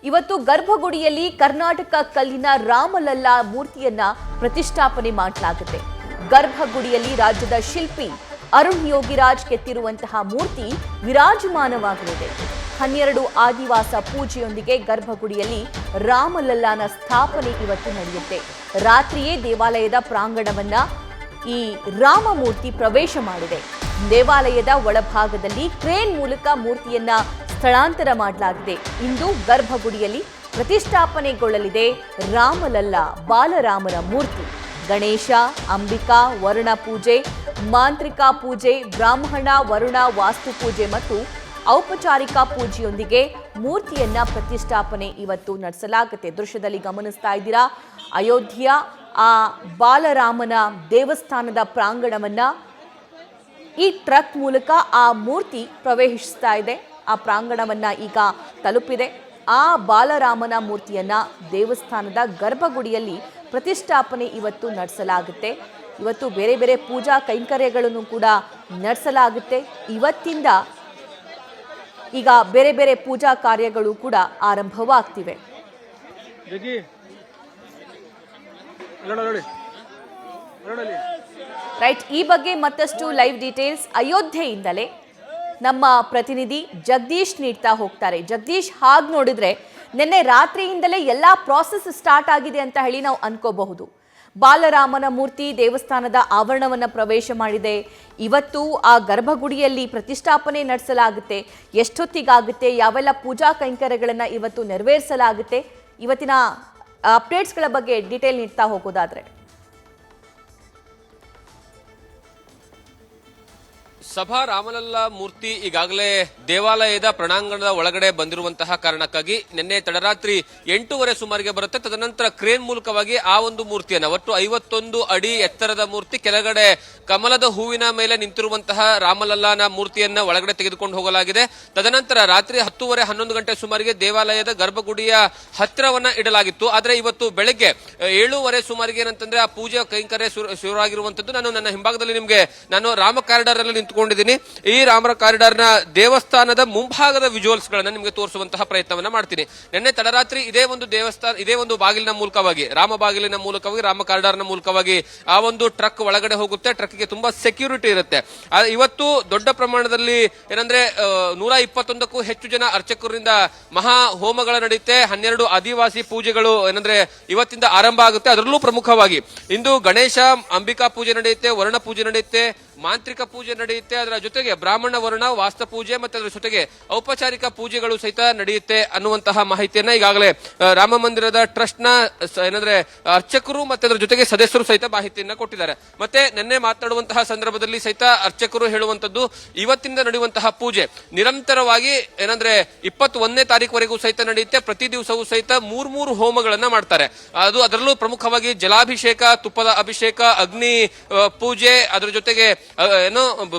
ಇವತ್ತು ಗರ್ಭಗುಡಿಯಲ್ಲಿ ಕರ್ನಾಟಕ ಕಲ್ಲಿನ ರಾಮಲಲ್ಲಾ ಮೂರ್ತಿಯನ್ನ ಪ್ರತಿಷ್ಠಾಪನೆ ಮಾಡಲಾಗುತ್ತೆ. ಗರ್ಭಗುಡಿಯಲ್ಲಿ ರಾಜ್ಯದ ಶಿಲ್ಪಿ ಅರುಣ್ ಯೋಗಿರಾಜ್ ಕೆತ್ತಿರುವಂತಹ ಮೂರ್ತಿ ವಿರಾಜಮಾನವಾಗಲಿದೆ. 12 ಆದಿವಾಸ ಪೂಜೆಯೊಂದಿಗೆ ಗರ್ಭಗುಡಿಯಲ್ಲಿ ರಾಮಲಲ್ಲಾನ ಸ್ಥಾಪನೆ ಇವತ್ತು ನಡೆಯುತ್ತೆ. ರಾತ್ರಿಯೇ ದೇವಾಲಯದ ಪ್ರಾಂಗಣವನ್ನ ಈ ರಾಮಮೂರ್ತಿ ಪ್ರವೇಶ ಮಾಡಿದೆ. ದೇವಾಲಯದ ಒಳಭಾಗದಲ್ಲಿ ಕ್ರೇನ್ ಮೂಲಕ ಮೂರ್ತಿಯನ್ನ ಸ್ಥಳಾಂತರ ಮಾಡಲಾಗಿದೆ. ಇಂದು ಗರ್ಭಗುಡಿಯಲ್ಲಿ ಪ್ರತಿಷ್ಠಾಪನೆಗೊಳ್ಳಲಿದೆ ರಾಮಲಲ್ಲಾ ಬಾಲರಾಮನ ಮೂರ್ತಿ. ಗಣೇಶ, ಅಂಬಿಕಾ, ವರುಣ ಪೂಜೆ, ಮಾಂತ್ರಿಕ ಪೂಜೆ, ಬ್ರಾಹ್ಮಣ ವರುಣ ವಾಸ್ತು ಪೂಜೆ ಮತ್ತು ಔಪಚಾರಿಕ ಪೂಜೆಯೊಂದಿಗೆ ಮೂರ್ತಿಯನ್ನ ಪ್ರತಿಷ್ಠಾಪನೆ ಇವತ್ತು ನಡೆಸಲಾಗುತ್ತೆ. ದೃಶ್ಯದಲ್ಲಿ ಗಮನಿಸ್ತಾ ಇದ್ದೀರಾ, ಅಯೋಧ್ಯೆಯ ಆ ಬಾಲರಾಮನ ದೇವಸ್ಥಾನದ ಪ್ರಾಂಗಣವನ್ನ ಈ ಟ್ರಕ್ ಮೂಲಕ ಆ ಮೂರ್ತಿ ಪ್ರವೇಶಿಸ್ತಾ ಇದೆ. ಆ ಪ್ರಾಂಗಣವನ್ನ ಈಗ ತಲುಪಿದೆ. ಆ ಬಾಲರಾಮನ ಮೂರ್ತಿಯನ್ನ ದೇವಸ್ಥಾನದ ಗರ್ಭಗುಡಿಯಲ್ಲಿ ಪ್ರತಿಷ್ಠಾಪನೆ ಇವತ್ತು ನಡೆಸಲಾಗುತ್ತೆ. ಇವತ್ತು ಬೇರೆ ಬೇರೆ ಪೂಜಾ ಕೈಂಕರ್ಯಗಳನ್ನು ಕೂಡ ನಡೆಸಲಾಗುತ್ತೆ. ಇವತ್ತಿಂದ ಈಗ ಬೇರೆ ಬೇರೆ ಪೂಜಾ ಕಾರ್ಯಗಳು ಕೂಡ ಆರಂಭವಾಗ್ತಿವೆ. ರೈಟ್, ಈ ಬಗ್ಗೆ ಮತ್ತಷ್ಟು ಲೈವ್ ಡೀಟೇಲ್ಸ್ ಅಯೋಧ್ಯೆಯಿಂದಲೇ ನಮ್ಮ ಪ್ರತಿನಿಧಿ ಜಗದೀಶ್ ನೀಡ್ತಾ ಹೋಗ್ತಾರೆ. ಜಗದೀಶ್, ಹಾಗೆ ನೋಡಿದ್ರೆ ನಿನ್ನೆ ರಾತ್ರಿಯಿಂದಲೇ ಎಲ್ಲಾ ಪ್ರಾಸೆಸ್ ಸ್ಟಾರ್ಟ್ ಆಗಿದೆ ಅಂತ ಹೇಳಿ ನಾವು ಅನ್ಕೋಬಹುದು. ಬಾಲರಾಮನ ಮೂರ್ತಿ ದೇವಸ್ಥಾನದ ಆವರಣವನ್ನ ಪ್ರವೇಶ ಮಾಡಿದೆ. ಇವತ್ತು ಆ ಗರ್ಭಗುಡಿಯಲ್ಲಿ ಪ್ರತಿಷ್ಠಾಪನೆ ನಡೆಸಲಾಗುತ್ತೆ. ಎಷ್ಟೊತ್ತಿಗಾಗುತ್ತೆ, ಯಾವೆಲ್ಲ ಪೂಜಾ ಕೈಂಕರ್ಯಗಳನ್ನ ಇವತ್ತು ನೆರವೇರಿಸಲಾಗುತ್ತೆ, ಇವತ್ತಿನ ಅಪ್ಡೇಟ್ಸ್ಗಳ ಬಗ್ಗೆ ಡೀಟೇಲ್ ನೀಡ್ತಾ ಹೋಗೋದಾದ್ರೆ. ಸಭಾ ರಾಮಲಲ್ಲಾ ಮೂರ್ತಿ ಈಗಾಗಲೇ ದೇವಾಲಯದ ಪ್ರಣಾಂಗಣದ ಒಳಗಡೆ ಬಂದಿರುವಂತಹ ಕಾರಣಕ್ಕಾಗಿ ನಿನ್ನೆ ತಡರಾತ್ರಿ 8:30 ಸುಮಾರಿಗೆ ಬರುತ್ತೆ. ತದನಂತರ ಕ್ರೇನ್ ಮೂಲಕವಾಗಿ ಆ ಒಂದು ಮೂರ್ತಿಯನ್ನ, ಒಟ್ಟು 51 ಅಡಿ ಎತ್ತರದ ಮೂರ್ತಿ, ಕೆಳಗಡೆ ಕಮಲದ ಹೂವಿನ ಮೇಲೆ ನಿಂತಿರುವಂತಹ ರಾಮಲಲ್ಲಾನ ಮೂರ್ತಿಯನ್ನ ಒಳಗಡೆ ತೆಗೆದುಕೊಂಡು ಹೋಗಲಾಗಿದೆ. ತದನಂತರ ರಾತ್ರಿ 10:30, 11 ಗಂಟೆ ಸುಮಾರಿಗೆ ದೇವಾಲಯದ ಗರ್ಭಗುಡಿಯ ಹತ್ತಿರವನ್ನ ಇಡಲಾಗಿತ್ತು. ಆದ್ರೆ ಇವತ್ತು ಬೆಳಗ್ಗೆ 7:30 ಸುಮಾರಿಗೆ ಏನಂತಂದ್ರೆ ಆ ಪೂಜೆ ಕೈಂಕರ್ಯ ಶುರುವಾಗಿರುವಂತದ್ದು. ನಾನು ನನ್ನ ಹಿಂಭಾಗದಲ್ಲಿ ನಾನು ರಾಮ ಕಾರಿಡಾರ್ ಅಲ್ಲಿ ನಿಂತ್ಕೊಂಡಿದ್ದೀನಿ. ಈ ರಾಮ ಕಾರಿಡಾರ್ ನ ದೇವಸ್ಥಾನದ ಮುಂಭಾಗದ ವಿಜುವಲ್ಸ್ ಗಳನ್ನ ನಿಮಗೆ ತೋರಿಸುವಂತಹ ಪ್ರಯತ್ನವನ್ನ ಮಾಡ್ತೀನಿ. ನಿನ್ನೆ ತಡರಾತ್ರಿ ಇದೇ ಒಂದು ಬಾಗಿಲಿನ ಮೂಲಕವಾಗಿ, ರಾಮ ಬಾಗಿಲಿನ ಮೂಲಕವಾಗಿ, ರಾಮ ಕಾರಿಡಾರ್ ನ ಮೂಲಕವಾಗಿ ಆ ಒಂದು ಟ್ರಕ್ ಒಳಗಡೆ ಹೋಗುತ್ತೆ. ಟ್ರಕ್ ಗೆ ತುಂಬಾ ಸೆಕ್ಯೂರಿಟಿ ಇರುತ್ತೆ. ಇವತ್ತು ದೊಡ್ಡ ಪ್ರಮಾಣದಲ್ಲಿ ಏನಂದ್ರೆ 121ಕ್ಕೂ ಹೆಚ್ಚು ಜನ ಅರ್ಚಕರಿಂದ ಮಹಾ ಹೋಮಗಳ ನಡೆಯುತ್ತೆ. 12 ಆದಿವಾಸಿ ಪೂಜೆಗಳು ಏನಂದ್ರೆ ಇವತ್ತಿಂದ ಆರಂಭ ಆಗುತ್ತೆ. ಅದರಲ್ಲೂ ಪ್ರಮುಖವಾಗಿ ಇಂದು ಗಣೇಶ, ಅಂಬಿಕಾ ಪೂಜೆ ನಡೆಯುತ್ತೆ, ವರುಣ ಪೂಜೆ ನಡೆಯುತ್ತೆ, ಮಾಂತ್ರಿಕ ಪೂಜೆ ನಡೆಯುತ್ತೆ. ಅದರ ಜೊತೆಗೆ ಬ್ರಾಹ್ಮಣ ವರುಣ ವಾಸ್ತು ಪೂಜೆ ಮತ್ತೆ ಅದರ ಜೊತೆಗೆ ಔಪಚಾರಿಕ ಪೂಜೆಗಳು ಸಹಿತ ನಡೆಯುತ್ತೆ ಅನ್ನುವಂತಹ ಮಾಹಿತಿಯನ್ನ ಈಗಾಗಲೇ ರಾಮ ಮಂದಿರದ ಟ್ರಸ್ಟ್ ನ ಏನಂದ್ರೆ ಅರ್ಚಕರು ಮತ್ತೆ ಅದರ ಜೊತೆಗೆ ಸದಸ್ಯರು ಸಹಿತ ಮಾಹಿತಿಯನ್ನ ಕೊಟ್ಟಿದ್ದಾರೆ. ಮತ್ತೆ ನಿನ್ನೆ ಮಾತನಾಡುವಂತಹ ಸಂದರ್ಭದಲ್ಲಿ ಸಹಿತ ಅರ್ಚಕರು ಹೇಳುವಂತದ್ದು, ಇವತ್ತಿಂದ ನಡೆಯುವಂತಹ ಪೂಜೆ ನಿರಂತರವಾಗಿ ಏನಂದ್ರೆ 21ನೇ ತಾರೀಕುವರೆಗೂ ಸಹಿತ ನಡೆಯುತ್ತೆ. ಪ್ರತಿ ದಿವಸವೂ ಸಹಿತ 3 ಹೋಮಗಳನ್ನ ಮಾಡ್ತಾರೆ. ಅದರಲ್ಲೂ ಪ್ರಮುಖವಾಗಿ ಜಲಾಭಿಷೇಕ, ತುಪ್ಪದ ಅಭಿಷೇಕ, ಅಗ್ನಿ ಪೂಜೆ, ಅದರ ಜೊತೆಗೆ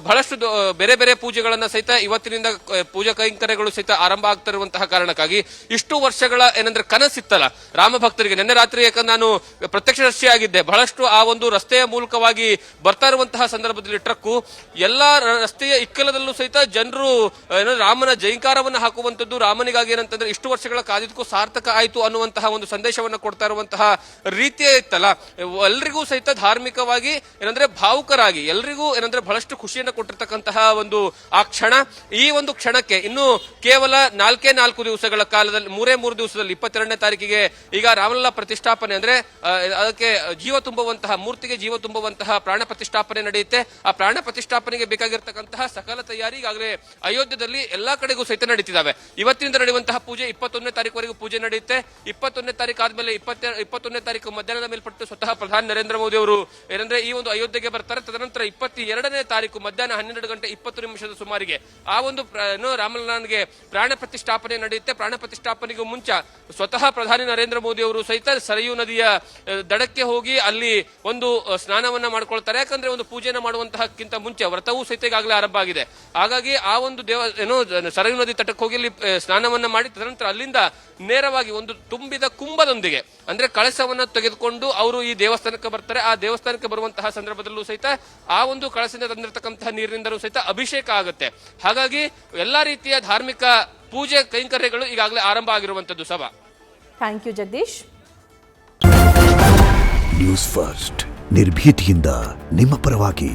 ಬಹಳಷ್ಟು ಬೇರೆ ಬೇರೆ ಪೂಜೆಗಳನ್ನ ಸಹಿತ ಇವತ್ತಿನಿಂದ ಪೂಜಾ ಕೈಂಕರ್ಯಗಳು ಸಹಿತ ಆರಂಭ ಆಗ್ತಾ ಇರುವಂತಹ ಕಾರಣಕ್ಕಾಗಿ ಇಷ್ಟು ವರ್ಷಗಳ ಏನಂದ್ರೆ ಕನಸಿತ್ತಲ್ಲ ರಾಮ ಭಕ್ತರಿಗೆ, ನಿನ್ನೆ ರಾತ್ರಿ ಯಾಕಂದ್ರೆ ನಾನು ಪ್ರತ್ಯಕ್ಷದರ್ಶಿಯಾಗಿದ್ದೆ, ಬಹಳಷ್ಟು ಆ ಒಂದು ರಸ್ತೆಯ ಮೂಲಕವಾಗಿ ಬರ್ತಾ ಇರುವಂತಹ ಸಂದರ್ಭದಲ್ಲಿ ಟ್ರಕ್ಕು ಎಲ್ಲಾ ರಸ್ತೆಯ ಇಕ್ಕೆಲದಲ್ಲೂ ಸಹಿತ ಜನರು ರಾಮನ ಜೈಕಾರವನ್ನು ಹಾಕುವಂತದ್ದು, ರಾಮನಿಗಾಗಿ ಏನಂತಂದ್ರೆ ಇಷ್ಟು ವರ್ಷಗಳ ಕಾದಿದ್ದಕ್ಕೂ ಸಾರ್ಥಕ ಆಯ್ತು ಅನ್ನುವಂತಹ ಒಂದು ಸಂದೇಶವನ್ನು ಕೊಡ್ತಾ ಇರುವಂತಹ ರೀತಿಯೇ ಇತ್ತಲ್ಲ. ಎಲ್ರಿಗೂ ಸಹಿತ ಧಾರ್ಮಿಕವಾಗಿ ಏನಂದ್ರೆ ಭಾವುಕರಾಗಿ ಎಲ್ರಿಗೂ ಏನಂದ್ರೆ ಬಹಳಷ್ಟು ಖುಷಿಯನ್ನು ಕೊಟ್ಟಿರ್ತಕ್ಕಂತಹ ಒಂದು ಆ ಕ್ಷಣ. ಈ ಒಂದು ಕ್ಷಣಕ್ಕೆ ಇನ್ನು ಕೇವಲ 4 ದಿವಸಗಳ ಕಾಲದಲ್ಲಿ, 3 ದಿವಸದಲ್ಲಿ 22ನೇ ತಾರೀಕಿಗೆ ಈಗ ರಾಮಲಲ್ಲಾ ಪ್ರತಿಷ್ಠಾಪನೆ ಅಂದ್ರೆ ಅದಕ್ಕೆ ಜೀವ ತುಂಬುವಂತಹ ಮೂರ್ತಿಗೆ ಜೀವ ತುಂಬುವಂತಹ ಪ್ರಾಣ ಪ್ರತಿಷ್ಠಾಪನೆ ನಡೆಯುತ್ತೆ. ಆ ಪ್ರಾಣ ಪ್ರತಿಷ್ಠಾಪನೆಗೆ ಬೇಕಾಗಿರ್ತಕ್ಕಂತಹ ಸಕಲ ತಯಾರಿ ಈಗಾಗಲೇ ಅಯೋಧ್ಯೆಯಲ್ಲಿ ಎಲ್ಲಾ ಕಡೆಗೂ ಸಹಿತ ನಡೀತಿದ್ದಾವೆ. ಇವತ್ತಿನಿಂದ ನಡೆಯುವಂತಹ ಪೂಜೆ 21ನೇ ತಾರೀಕುವರೆಗೂ ಪೂಜೆ ನಡೆಯುತ್ತೆ. 21ನೇ ತಾರೀಕು ಆದ್ಮೇಲೆ 21ನೇ ತಾರೀಕು ಮಧ್ಯಾಹ್ನದ ಮೇಲ್ಪಟ್ಟು ಸ್ವತಃ ಪ್ರಧಾನಿ ನರೇಂದ್ರ ಮೋದಿ ಅವರು ಏನಂದ್ರೆ ಈ ಒಂದು ಅಯೋಧ್ಯೆಗೆ ಬರ್ತಾರೆ. ತದನಂತರ 22ನೇ ತಾರೀಕು ಮಧ್ಯಾಹ್ನ 12:20 ಸುಮಾರಿಗೆ ಆ ಒಂದು ರಾಮಲಲ್ಲಾನಿಗೆ ಪ್ರಾಣ ಪ್ರತಿಷ್ಠಾಪನೆ ನಡೆಯುತ್ತೆ. ಪ್ರಾಣ ಪ್ರತಿಷ್ಠಾಪನೆಗೂ ಮುಂಚೆ ಸ್ವತಃ ಪ್ರಧಾನಿ ನರೇಂದ್ರ ಮೋದಿ ಅವರು ಸಹಿತ ಸರಯೂ ನದಿಯ ದಡಕ್ಕೆ ಹೋಗಿ ಅಲ್ಲಿ ಒಂದು ಸ್ನಾನವನ್ನ ಮಾಡ್ಕೊಳ್ತಾರೆ. ಯಾಕಂದ್ರೆ ಒಂದು ಪೂಜೆನ ಮಾಡುವಂತಹಕ್ಕಿಂತ ಮುಂಚೆ ವ್ರತವೂ ಸಹಿತ ಈಗಾಗಲೇ ಆರಂಭ ಆಗಿದೆ. ಹಾಗಾಗಿ ಆ ಒಂದು ಸರಯೂ ನದಿ ತಟಕ್ಕೆ ಹೋಗಿ ಅಲ್ಲಿ ಸ್ನಾನವನ್ನ ಮಾಡಿ ತದನಂತರ ಅಲ್ಲಿಂದ ನೇರವಾಗಿ ಒಂದು ತುಂಬಿದ ಕುಂಭದೊಂದಿಗೆ ಅಂದ್ರೆ ಕಳಸವನ್ನ ತೆಗೆದುಕೊಂಡು ಅವರು ಈ ದೇವಸ್ಥಾನಕ್ಕೆ ಬರ್ತಾರೆ. ಆ ದೇವಸ್ಥಾನಕ್ಕೆ ಬರುವಂತಹ ಸಂದರ್ಭದಲ್ಲೂ ಸಹಿತ ಆ ಒಂದು ಕಳಸದಿಂದ ತಂದಿರತಕ್ಕಂತಹ ನೀರಿನಿಂದಲೂ ಸಹಿತ ಅಭಿಷೇಕ ಆಗುತ್ತೆ. ಹಾಗಾಗಿ ಎಲ್ಲಾ ರೀತಿಯ ಧಾರ್ಮಿಕ ಪೂಜೆ ಕೈಂಕರ್ಯಗಳು ಈಗಾಗಲೇ ಆರಂಭ ಆಗಿರುವಂತದ್ದು ಸಭಾ. Thank you Jagadish. News first ನಿರ್ಭೀತಿಯಿಂದ ನಿಮ್ಮ ಪರವಾಗಿ.